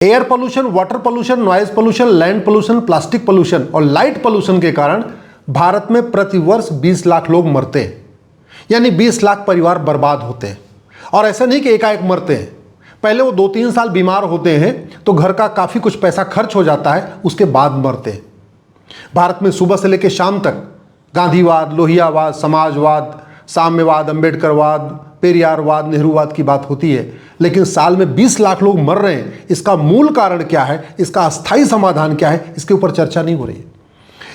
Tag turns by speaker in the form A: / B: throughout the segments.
A: Air pollution, water pollution, noise pollution, land pollution, plastic pollution और light pollution के कारण भारत में प्रतिवर्ष 20 लाख लोग मरते हैं, यानी 20 लाख परिवार बर्बाद होते हैं। और ऐसा नहीं कि एकाएक मरते हैं, पहले वो 2-3 साल बीमार होते हैं तो घर का काफ़ी कुछ पैसा खर्च हो जाता है, उसके बाद मरते हैं। भारत में सुबह से लेकर शाम तक गांधीवाद, लोहियावाद, समाजवाद, साम्यवाद, अम्बेडकरवाद, पेरियारवाद, नेहरूवाद की बात होती है, लेकिन साल में 20 लाख लोग मर रहे हैं। इसका मूल कारण क्या है, इसका अस्थायी समाधान क्या है, इसके ऊपर चर्चा नहीं हो रही है।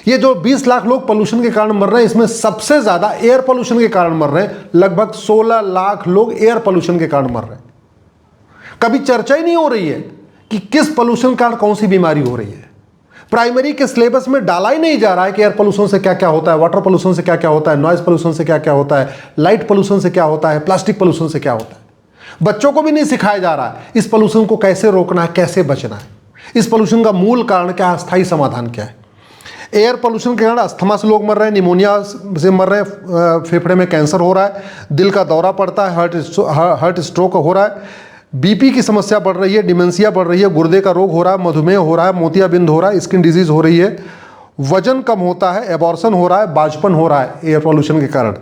A: ये जो 20 लाख लोग पोल्यूशन के कारण मर रहे हैं, इसमें सबसे ज़्यादा एयर पोल्यूशन के कारण मर रहे हैं। लगभग 16 लाख लोग एयर पोल्यूशन के कारण मर रहे हैं। कभी चर्चा ही नहीं हो रही है कि किस पोल्यूशन के कारण कौन सी बीमारी हो रही है। प्राइमरी के सिलेबस में डाला ही नहीं जा रहा है कि एयर पोल्यूशन से क्या क्या होता है, वाटर पोल्यूशन से क्या क्या होता है, नॉइज पोल्यूशन से क्या क्या होता है, लाइट पोल्यूशन से क्या होता है, प्लास्टिक पोल्यूशन से क्या होता है। बच्चों को भी नहीं सिखाया जा रहा है इस पोल्यूशन को कैसे रोकना है, कैसे बचना है, इस पोल्यूशन का मूल कारण क्या है, अस्थायी समाधान क्या है। एयर पोल्यूशन के कारण अस्थमा से लोग मर रहे हैं, निमोनिया से मर रहे हैं, फेफड़े में कैंसर हो रहा है, दिल का दौरा पड़ता है, हार्ट स्ट्रोक हो रहा है, बीपी की समस्या बढ़ रही है, डिमेंशिया बढ़ रही है, गुर्दे का रोग हो रहा है, मधुमेह हो रहा है, मोतियाबिंद हो रहा है, स्किन डिजीज हो रही है, वजन कम होता है, एबॉर्शन हो रहा है, बाजपन हो रहा है एयर पोल्यूशन के कारण,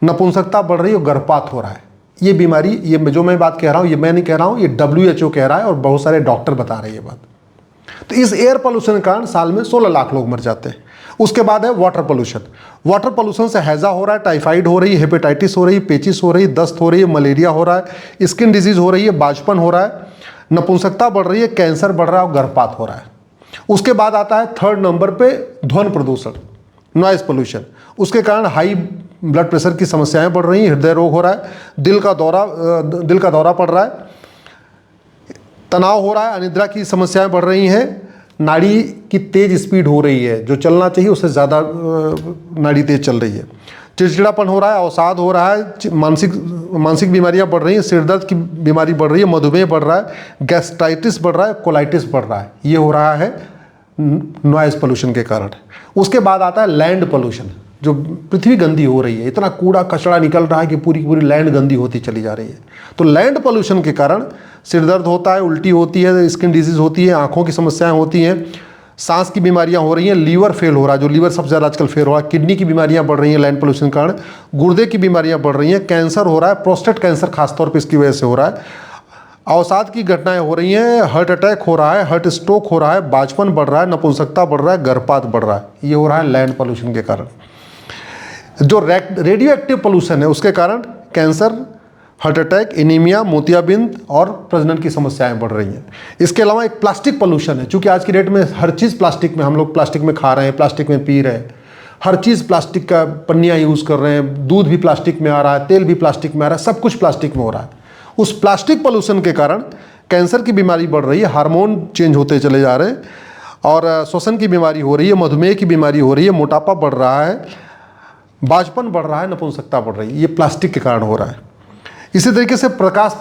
A: नपुंसकता बढ़ रही है और गर्भपात हो रहा है। ये बीमारी, ये जो मैं बात कह रहा हूँ, ये मैं नहीं कह रहा हूँ, ये WHO कह रहा है और बहुत सारे डॉक्टर बता रहे हैं ये बात। तो इस एयर पोल्यूशन के कारण साल में 16 लाख लोग मर जाते हैं। उसके बाद है वाटर पोल्यूशन। वाटर पोल्यूशन से हैजा हो रहा है, टाइफाइड हो रही है, हेपेटाइटिस हो रही है, पेचिस हो रही है, दस्त हो रही है, मलेरिया हो रहा है, स्किन डिजीज हो रही है, बाजपन हो रहा है, नपुंसकता बढ़ रही है, कैंसर बढ़ रहा है और गर्भपात हो रहा है। उसके बाद आता है 3rd नंबर पे ध्वनि प्रदूषण, नॉइज पोल्यूशन। उसके कारण हाई ब्लड प्रेशर की समस्याएं बढ़ रही हैं, हृदय रोग हो रहा है, दिल का दौरा पड़ रहा है, तनाव हो रहा है, अनिद्रा की समस्याएं बढ़ रही हैं, नाड़ी की तेज स्पीड हो रही है, जो चलना चाहिए उससे ज़्यादा नाड़ी तेज चल रही है, चिड़चिड़ापन हो रहा है, अवसाद हो रहा है, मानसिक बीमारियां बढ़ रही हैं, सिरदर्द की बीमारी बढ़ रही है, मधुमेह बढ़ रहा है, गैस्ट्राइटिस बढ़ रहा है, कोलाइटिस बढ़ रहा है। ये हो रहा है नॉइज पोल्यूशन के कारण। उसके बाद आता है लैंड पोल्यूशन। जो पृथ्वी गंदी हो रही है, इतना कूड़ा कचरा निकल रहा है कि पूरी की पूरी लैंड गंदी होती चली जा रही है। तो लैंड पोल्यूशन के कारण सिर दर्द होता है, उल्टी होती है, स्किन डिजीज होती है, आंखों की समस्याएं होती हैं, सांस की बीमारियां हो रही हैं, लीवर फेल हो रहा है, जो लीवर सबसे ज़्यादा आजकल फेल हो रहा है, किडनी की बीमारियां बढ़ रही हैं लैंड पोल्यूशन के कारण, गुर्दे की बीमारियां बढ़ रही हैं, कैंसर हो रहा है, प्रोस्टेट कैंसर खासतौर पर इसकी वजह से हो रहा है, अवसाद की घटनाएं हो रही हैं, हार्ट अटैक हो रहा है, हार्ट स्ट्रोक हो रहा है, बाजपन बढ़ रहा है, नपुंसकता बढ़ रहा है, गर्भपात बढ़ रहा है। ये हो रहा है लैंड पोल्यूशन के कारण। जो रेडियो एक्टिव पोल्यूशन है उसके कारण कैंसर, हार्ट अटैक, एनीमिया, मोतियाबिंद और प्रजनन की समस्याएं बढ़ रही हैं। इसके अलावा एक प्लास्टिक पोल्यूशन है, क्योंकि आज की डेट में हर चीज़ प्लास्टिक में, हम लोग प्लास्टिक में खा रहे हैं, प्लास्टिक में पी रहे हैं, हर चीज़ प्लास्टिक का पन्नियाँ यूज़ कर रहे हैं, दूध भी प्लास्टिक में आ रहा है, तेल भी प्लास्टिक में आ रहा है, सब कुछ प्लास्टिक में हो रहा है। उस प्लास्टिक पोल्यूशन के कारण कैंसर की बीमारी बढ़ रही है, हार्मोन चेंज होते चले जा रहे हैं और श्वसन की बीमारी हो रही है, मधुमेह की बीमारी हो रही है, मोटापा बढ़ रहा है, बाजपन बढ़ रहा है, नपुंसकता बढ़ रही है। ये प्लास्टिक के कारण हो रहा है। इसी तरीके से प्रकाश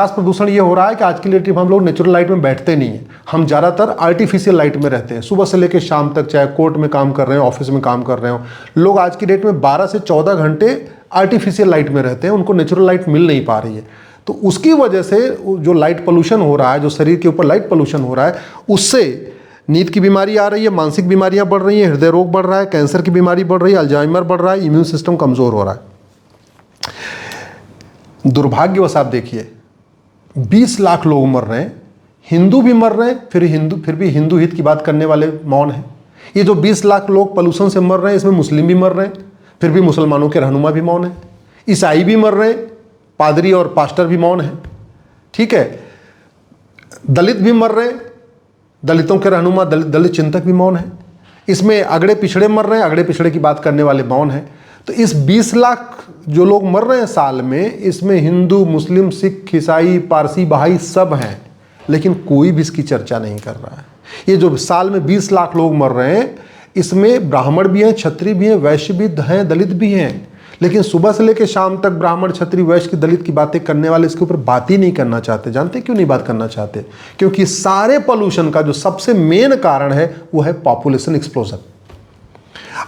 A: प्रदूषण ये हो रहा है कि आज की डेट में हम लोग नेचुरल लाइट में बैठते नहीं हैं, हम ज़्यादातर आर्टिफिशियल लाइट में रहते हैं। सुबह से लेकर शाम तक, चाहे कोर्ट में काम कर रहे हो, ऑफिस में काम कर रहे हो, लोग आज की डेट में 12 से 14 घंटे आर्टिफिशियल लाइट में रहते हैं, उनको नेचुरल लाइट मिल नहीं पा रही है। तो उसकी वजह से जो लाइट पोल्यूशन हो रहा है, जो शरीर के ऊपर लाइट पोल्यूशन हो रहा है, उससे नींद की बीमारी आ रही है, मानसिक बीमारियां बढ़ रही हैं, हृदय रोग बढ़ रहा है, कैंसर की बीमारी बढ़ रही है, अल्जाइमर बढ़ रहा है, इम्यून सिस्टम कमज़ोर हो रहा है। दुर्भाग्यवश आप देखिए 20 लाख लोग मर रहे हैं, हिंदू भी मर रहे हैं, फिर भी हिंदू हित की बात करने वाले मौन हैं। ये जो 20 लाख लोग पोल्यूशन से मर रहे हैं, इसमें मुस्लिम भी मर रहे हैं, फिर भी मुसलमानों के रहनुमा भी मौन है, ईसाई भी मर रहे हैं, पादरी और पास्टर भी मौन हैं, ठीक है, दलित भी मर रहे हैं, दलितों के रहनुमा दलित चिंतक भी मौन है, इसमें अगड़े पिछड़े मर रहे हैं, अगड़े पिछड़े की बात करने वाले मौन हैं। तो इस 20 लाख जो लोग मर रहे हैं साल में, इसमें हिंदू, मुस्लिम, सिख, ईसाई, पारसी, बहाई सब हैं, लेकिन कोई भी इसकी चर्चा नहीं कर रहा है। ये जो साल में 20 लाख लोग मर रहे हैं, इसमें ब्राह्मण भी हैं, क्षत्रिय भी हैं, वैश्य भी हैं, दलित भी हैं, लेकिन सुबह से लेकर शाम तक ब्राह्मण, क्षत्रिय, वैश्य की, दलित की बातें करने वाले इसके ऊपर बात ही नहीं करना चाहते। जानते क्यों नहीं बात करना चाहते? क्योंकि सारे पोल्यूशन का जो सबसे मेन कारण है वो है पॉपुलेशन एक्सप्लोजन।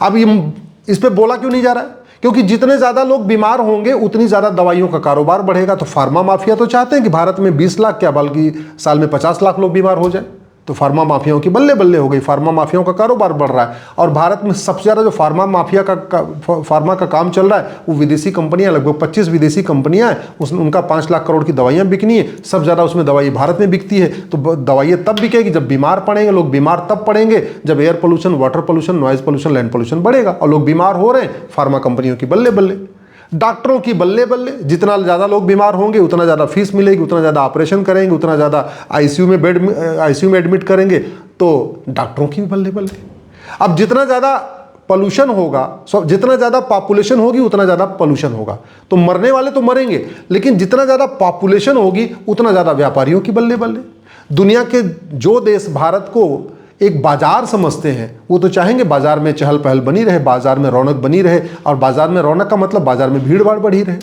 A: अब ये इस पे बोला क्यों नहीं जा रहा है? क्योंकि जितने ज़्यादा लोग बीमार होंगे उतनी ज़्यादा दवाइयों का कारोबार बढ़ेगा। तो फार्मा माफिया तो चाहते हैं कि भारत में 20 लाख क्या बल्कि साल में 50 लाख लोग बीमार हो जाए। तो फार्मा माफियाओं की बल्ले बल्ले हो गई, फार्मा माफियाओं का कारोबार बढ़ रहा है। और भारत में सबसे ज़्यादा जो फार्मा माफिया फार्मा का काम चल रहा है वो विदेशी कंपनियां, लगभग 25 विदेशी कंपनियां हैं, उसमें उनका 5 लाख करोड़ की दवाइयां बिकनी है। सब ज़्यादा उसमें दवाई भारत में बिकती है। तो दवाइयाँ तब बिकेगी जब बीमार पड़ेंगे लोग, बीमार तब पड़ेंगे जब air pollution, water pollution, noise pollution, land pollution बढ़ेगा। और लोग बीमार हो रहे हैं, फार्मा कंपनियों की बल्ले बल्ले, डॉक्टरों की बल्ले बल्ले। जितना ज़्यादा लोग बीमार होंगे उतना ज़्यादा फीस मिलेगी, उतना ज़्यादा ऑपरेशन करेंगे, उतना ज़्यादा आईसीयू में एडमिट करेंगे, तो डॉक्टरों की भी बल्ले बल्ले। अब जितना ज़्यादा पोल्यूशन होगा, जितना ज़्यादा पॉपुलेशन होगी उतना ज़्यादा पोल्यूशन होगा। तो मरने वाले तो मरेंगे, लेकिन जितना ज़्यादा पॉपुलेशन होगी उतना ज़्यादा व्यापारियों की बल्ले बल्ले। दुनिया के जो देश भारत को एक बाजार समझते हैं वो तो चाहेंगे बाजार में चहल पहल बनी रहे, बाजार में रौनक बनी रहे। और बाजार में रौनक का मतलब बाजार में भीड़ भाड़ बढ़ी रहे।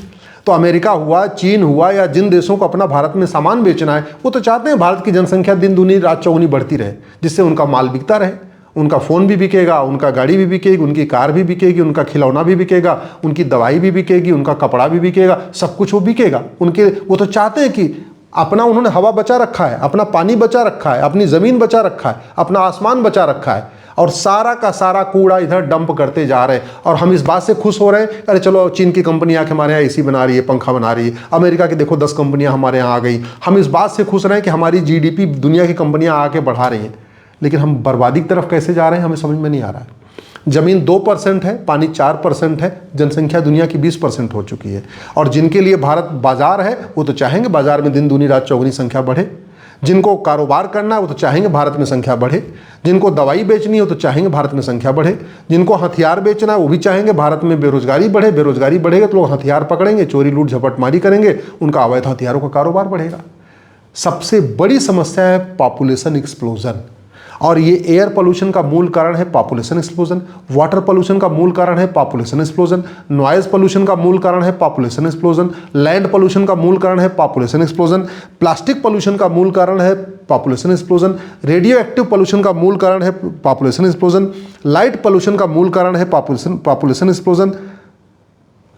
A: तो अमेरिका हुआ, चीन हुआ, या जिन देशों को अपना भारत में सामान बेचना है वो तो चाहते हैं भारत की जनसंख्या दिन दूनी रात चौगुनी बढ़ती रहे, जिससे उनका माल बिकता रहे। उनका फ़ोन भी बिकेगा, उनका गाड़ी भी बिकेगी, उनकी कार भी बिकेगी, उनका खिलौना भी बिकेगा, उनकी दवाई भी बिकेगी, उनका कपड़ा भी बिकेगा, सब कुछ वो बिकेगा। वो तो चाहते हैं कि अपना उन्होंने हवा बचा रखा है, अपना पानी बचा रखा है, अपनी ज़मीन बचा रखा है, अपना आसमान बचा रखा है, और सारा का सारा कूड़ा इधर डंप करते जा रहे हैं। और हम इस बात से खुश हो रहे हैं, अरे चलो चीन की कंपनी आके हमारे यहाँ एसी बना रही है, पंखा बना रही है, अमेरिका की देखो 10 कंपनियां हमारे यहाँ आ गई। हम इस बात से खुश रहे हैं कि हमारी जीडीपी दुनिया की कंपनियां आके बढ़ा रही हैं। लेकिन हम बर्बादी की तरफ कैसे जा रहे हैं हमें समझ में नहीं आ रहा है। जमीन 2% है, पानी 4% है, जनसंख्या दुनिया की 20% हो चुकी है। और जिनके लिए भारत बाजार है वो तो चाहेंगे बाजार में दिन दूनी रात चौगुनी संख्या बढ़े। जिनको कारोबार करना है वो तो चाहेंगे भारत में संख्या बढ़े। जिनको दवाई बेचनी हो तो चाहेंगे भारत में संख्या बढ़े। जिनको हथियार बेचना है वो भी चाहेंगे भारत में बेरोजगारी बढ़े। बेरोजगारी बढ़ेगा तो लोग हथियार पकड़ेंगे, चोरी लूट झपटमारी करेंगे, उनका अवैध हथियारों का कारोबार बढ़ेगा। सबसे बड़ी समस्या है पॉपुलेशन एक्सप्लोजन। और ये एयर पोल्यूशन का मूल कारण है पॉपुलेशन एक्सप्लोजन, वाटर पोल्यूशन का मूल कारण है पॉपुलेशन एक्सप्लोजन, नॉइज पोल्यूशन का मूल कारण है पॉपुलेशन एक्सप्लोजन, लैंड पोल्यूशन का मूल कारण है पॉपुलेशन एक्सप्लोजन, प्लास्टिक पोल्यूशन का मूल कारण है population explosion, radio active pollution का मूल कारण है पॉपुलेशन एक्सप्लोजन, लाइट पोल्यूशन का मूल कारण है पॉपुलेशन एक्सप्लोजन।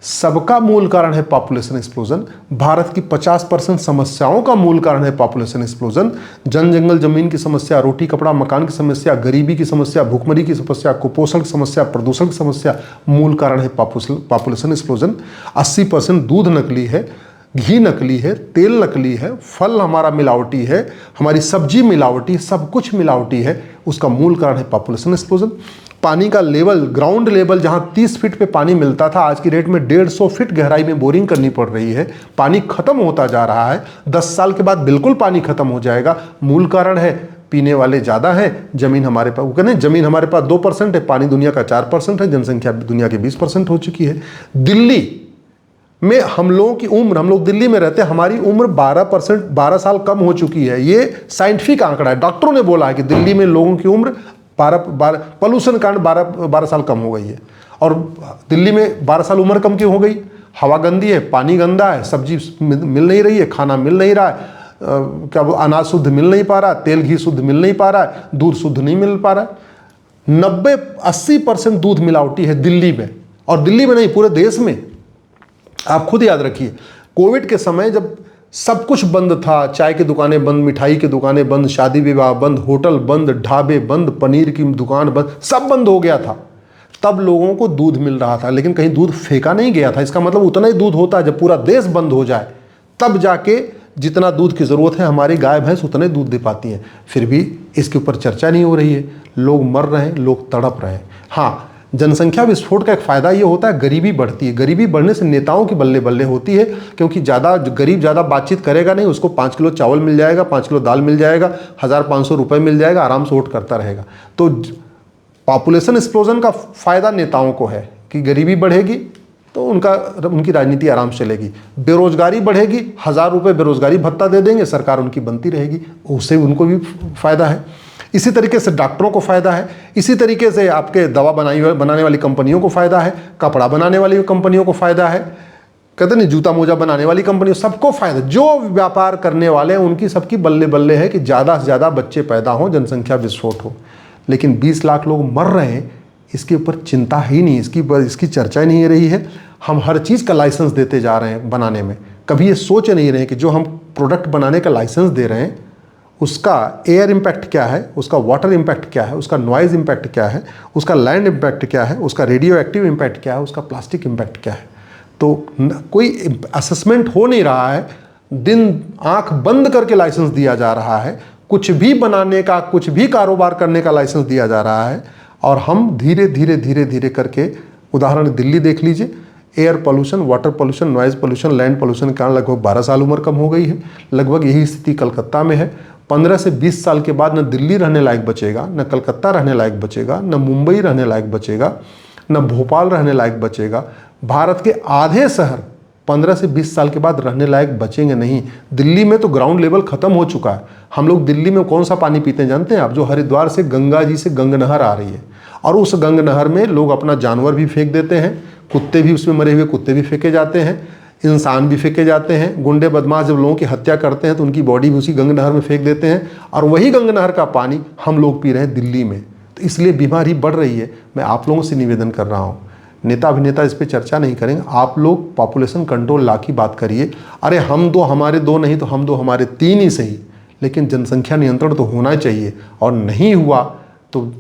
A: सबका मूल कारण है पॉपुलेशन एक्सप्लोजन। भारत की 50% समस्याओं का मूल कारण है पॉपुलेशन एक्सप्लोजन। जन जंगल जमीन की समस्या, रोटी कपड़ा मकान की समस्या, गरीबी की समस्या, भूखमरी की समस्या, कुपोषण की समस्या, प्रदूषण की समस्या, मूल कारण है पॉपुलेशन एक्सप्लोजन। 80% दूध नकली है, घी नकली है, तेल नकली है, फल हमारा मिलावटी है, हमारी सब्जी मिलावटी, सब कुछ मिलावटी है। उसका मूल कारण है पॉपुलेशन एक्सप्लोजन। पानी का लेवल, ग्राउंड लेवल जहां 30 फीट पे पानी मिलता था, आज की डेट में 150 फीट गहराई में बोरिंग करनी पड़ रही है। पानी खत्म होता जा रहा है। 10 साल के बाद बिल्कुल पानी खत्म हो जाएगा। मूल कारण है पीने वाले ज़्यादा हैं, जमीन हमारे पास, वो कहते हैं जमीन हमारे पास 2% है, पानी दुनिया का 4% है, जनसंख्या दुनिया की 20% हो चुकी है। दिल्ली में हम लोगों की उम्र, हम लोग दिल्ली में रहते हैं, हमारी उम्र 12 साल कम हो चुकी है। ये साइंटिफिक आंकड़ा है। डॉक्टरों ने बोला है कि दिल्ली में लोगों की उम्र 12 पोल्यूशन कारण 12 साल कम हो गई है। और दिल्ली में 12 साल उम्र कम क्यों हो गई? हवा गंदी है, पानी गंदा है, सब्जी मिल नहीं रही है, खाना मिल नहीं रहा है, क्या वो अनाज शुद्ध मिल नहीं पा रहा, तेल घी शुद्ध मिल नहीं पा रहा है, दूध शुद्ध नहीं मिल पा रहा है। 90-80% दूध मिलावटी है दिल्ली में। और दिल्ली में नहीं, पूरे देश में। आप खुद याद रखिए, कोविड के समय जब सब कुछ बंद था, चाय की दुकानें बंद, मिठाई की दुकानें बंद, शादी विवाह बंद, होटल बंद, ढाबे बंद, पनीर की दुकान बंद, सब बंद हो गया था, तब लोगों को दूध मिल रहा था। लेकिन कहीं दूध फेंका नहीं गया था। इसका मतलब उतना ही दूध होता है जब पूरा देश बंद हो जाए, तब जाके जितना दूध की ज़रूरत है हमारी गाय भैंस उतने दूध दे पाती हैं। फिर भी इसके ऊपर चर्चा नहीं हो रही है। लोग मर रहे हैं, लोग तड़प रहे हैं। हाँ, जनसंख्या विस्फोट का एक फ़ायदा ये होता है, गरीबी बढ़ती है। गरीबी बढ़ने से नेताओं की बल्ले बल्ले होती है, क्योंकि गरीब ज़्यादा बातचीत करेगा नहीं, उसको 5 किलो चावल मिल जाएगा, 5 किलो दाल मिल जाएगा, 1500 रुपये मिल जाएगा, आराम से वोट करता रहेगा। तो पॉपुलेशन एक्सप्लोजन का फ़ायदा नेताओं को है कि गरीबी बढ़ेगी तो उनकी राजनीति आराम से चलेगी। बेरोजगारी बढ़ेगी, 1000 रुपये बेरोजगारी भत्ता दे देंगे, सरकार उनकी बनती रहेगी, उससे उनको भी फ़ायदा है। इसी तरीके से डॉक्टरों को फ़ायदा है। इसी तरीके से आपके दवा बनाने वाली कंपनियों को फ़ायदा है, कपड़ा बनाने वाली कंपनियों को फ़ायदा है, कहते नहीं जूता मोजा बनाने वाली कंपनियों, सबको फ़ायदा। जो व्यापार करने वाले हैं उनकी सबकी बल्ले बल्ले है कि ज़्यादा से ज़्यादा बच्चे पैदा हों, जनसंख्या विस्फोट हो। लेकिन 20 लाख लोग मर रहे हैं, इसके ऊपर चिंता ही नहीं, इसकी चर्चा ही नहीं हो रही है। हम हर चीज़ का लाइसेंस देते जा रहे हैं बनाने में, कभी ये सोच नहीं रहे हैं कि जो हम प्रोडक्ट बनाने का लाइसेंस दे रहे हैं उसका एयर इम्पैक्ट क्या है, उसका वाटर इम्पैक्ट क्या है, उसका नॉइज़ इम्पैक्ट क्या है, उसका लैंड इम्पैक्ट क्या है, उसका रेडियो एक्टिव इम्पैक्ट क्या है, उसका प्लास्टिक इम्पैक्ट क्या है। तो कोई असेसमेंट हो नहीं रहा है, दिन आंख बंद करके लाइसेंस दिया जा रहा है, कुछ भी बनाने का, कुछ भी कारोबार करने का लाइसेंस दिया जा रहा है। और हम धीरे धीरे धीरे धीरे करके, उदाहरण दिल्ली देख लीजिए, air pollution, water pollution, noise pollution, land pollution के कारण लगभग 12 साल उम्र कम हो गई है। लगभग यही स्थिति कलकत्ता में है। 15 से 20 साल के बाद न दिल्ली रहने लायक बचेगा, न कलकत्ता रहने लायक बचेगा, न मुंबई रहने लायक बचेगा, न भोपाल रहने लायक बचेगा। भारत के आधे शहर 15 से 20 साल के बाद रहने लायक बचेंगे नहीं। दिल्ली में तो ग्राउंड लेवल खत्म हो चुका है। हम लोग दिल्ली में कौन सा पानी पीते हैं जानते हैं आप? जो हरिद्वार से गंगा जी से गंग नहर आ रही है, और उस गंग नहर में लोग अपना जानवर भी फेंक देते हैं, कुत्ते भी, उसमें मरे हुए कुत्ते भी फेंके जाते हैं, इंसान भी फेंके जाते हैं। गुंडे बदमाश जब लोगों की हत्या करते हैं तो उनकी बॉडी भी उसी गंग नहर में फेंक देते हैं, और वही गंग नहर का पानी हम लोग पी रहे हैं दिल्ली में। तो इसलिए बीमारी बढ़ रही है। मैं आप लोगों से निवेदन कर रहा हूँ, नेता अभिनेता इस पर चर्चा नहीं करेंगे, आप लोग पॉपुलेशन कंट्रोल ला की बात करिए। अरे हम दो हमारे दो नहीं तो हम दो हमारे 3 ही सही, लेकिन जनसंख्या नियंत्रण तो होना चाहिए। और नहीं हुआ तो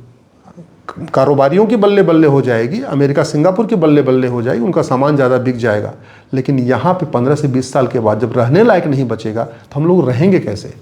A: कारोबारियों की बल्ले बल्ले हो जाएगी, अमेरिका सिंगापुर की बल्ले बल्ले हो जाएगी, उनका सामान ज़्यादा बिक जाएगा। लेकिन यहाँ पे 15 से 20 साल के बाद जब रहने लायक नहीं बचेगा तो हम लोग रहेंगे कैसे?